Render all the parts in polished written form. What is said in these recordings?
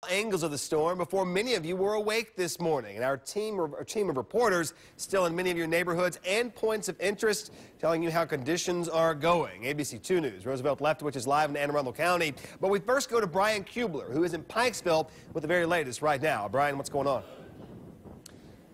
angles of the storm before many of you were awake this morning. And our team of reporters still in many of your neighborhoods and points of interest telling you how conditions are going. ABC 2 News, Roosevelt Leftwich is live in Anne Arundel County. But we first go to Brian Kubler, who is in Pikesville with the very latest right now. Brian, what's going on?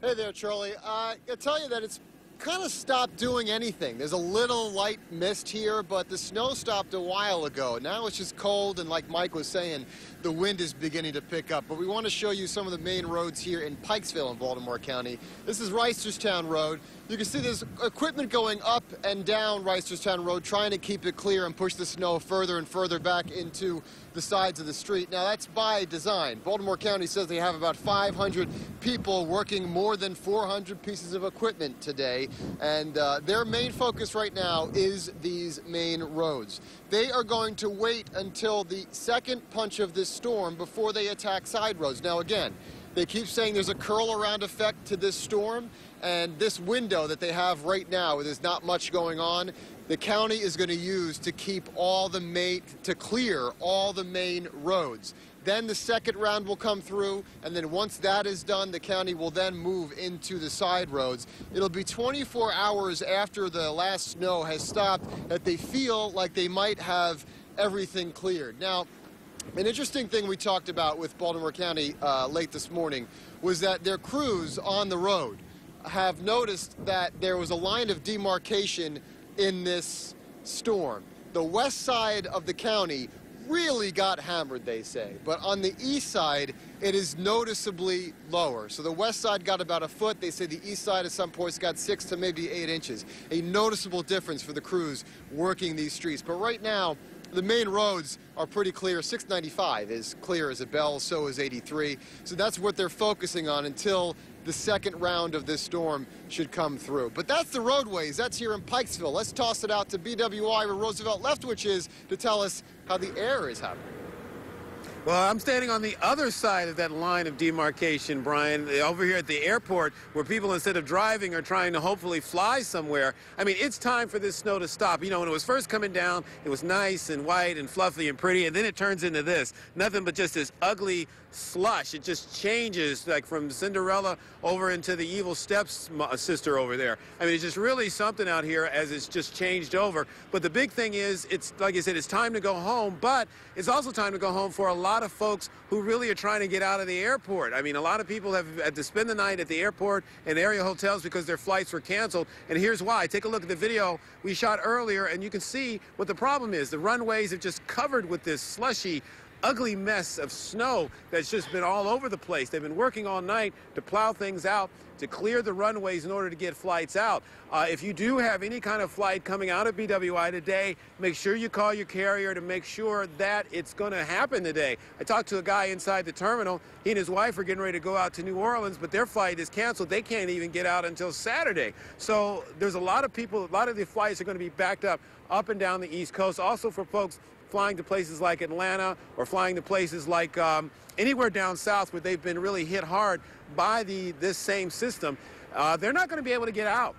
Hey there, Charlie. I tell you that it's kind of stopped doing anything. There's a little light mist here, but the snow stopped a while ago. Now it's just cold, and like Mike was saying, the wind is beginning to pick up. But we want to show you some of the main roads here in Pikesville in Baltimore County. This is Reisterstown Road. You can see there's equipment going up and down Reisterstown Road, trying to keep it clear and push the snow further and further back into the sides of the street. Now, that's by design. Baltimore County says they have about 500 people working more than 400 pieces of equipment today, and their main focus right now is these main roads. They are going to wait until the second punch of this storm before they attack side roads. Now, again, they keep saying there's a curl-around effect to this storm, and this window that they have right now, there's not much going on, the county is going to use to keep to clear all the main roads. Then the second round will come through, and then once that is done, the county will then move into the side roads. It'll be 24 hours after the last snow has stopped that they feel like they might have everything cleared. Now, an interesting thing we talked about with Baltimore County late this morning was that their crews on the road have noticed that there was a line of demarcation in this storm. The west side of the county really got hammered, they say, but on the east side, it is noticeably lower. So the west side got about a foot. They say the east side at some points got 6 to maybe 8 inches. A noticeable difference for the crews working these streets. But right now, the main roads are pretty clear. 695 is clear as a bell, so is 83. So that's what they're focusing on until the second round of this storm should come through. But that's the roadways. That's here in Pikesville. Let's toss it out to BWI, where Roosevelt Leftwich is, to tell us how the air is happening. Well, I'm standing on the other side of that line of demarcation, Brian, over here at the airport, where people, instead of driving, are trying to hopefully fly somewhere. I mean, it's time for this snow to stop. You know, when it was first coming down, it was nice and white and fluffy and pretty, and then it turns into this. Nothing but just this ugly slush. It just changes, like from Cinderella over into the evil stepsister over there. I mean, it's just really something out here as it's just changed over. But the big thing is, it's like I said, it's time to go home, but it's also time to go home for a lot of folks who really are trying to get out of the airport. I mean, a lot of people have had to spend the night at the airport and area hotels because their flights were canceled, and here's why. Take a look at the video we shot earlier, and you can see what the problem is. The runways have just covered with this slushy, ugly mess of snow that's just been all over the place. They've been working all night to plow things out, to clear the runways in order to get flights out. If you do have any kind of flight coming out of BWI today, make sure you call your carrier to make sure that it's going to happen today. I talked to a guy inside the terminal. He and his wife are getting ready to go out to New Orleans, but their flight is canceled. They can't even get out until Saturday. So there's a lot of people, a lot of the flights are going to be backed up and down the East Coast. Also for folks flying to places like Atlanta or flying to places like anywhere down south where they've been really hit hard by this same system, they're not going to be able to get out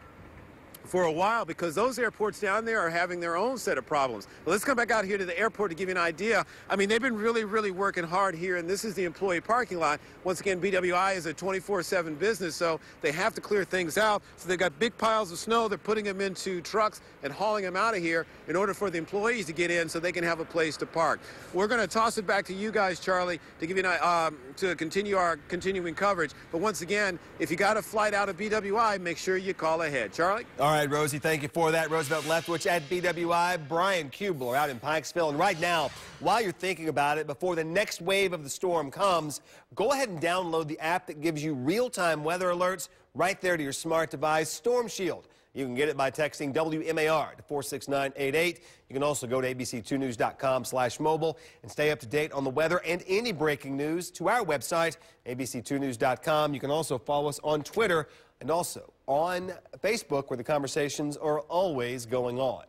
for a while because those airports down there are having their own set of problems. Well, let's come back out here to the airport to give you an idea. I mean, they've been really working hard here, and this is the employee parking lot. Once again, BWI is a 24/7 business, so they have to clear things out. So they've got big piles of snow. They're putting them into trucks and hauling them out of here in order for the employees to get in so they can have a place to park. We're going to toss it back to you guys, Charlie, to give you to continue our continuing coverage. But once again, if you got a flight out of BWI, make sure you call ahead. Charlie? All right, Rosie, thank you for that. Roosevelt Leftwich at BWI, Brian Kubler out in Pikesville. And right now, while you're thinking about it, before the next wave of the storm comes, go ahead and download the app that gives you real-time weather alerts right there to your smart device, Storm Shield. You can get it by texting WMAR to 46988. You can also go to abc2news.com/mobile and stay up to date on the weather and any breaking news to our website, abc2news.com. You can also follow us on Twitter and also on Facebook, where the conversations are always going on.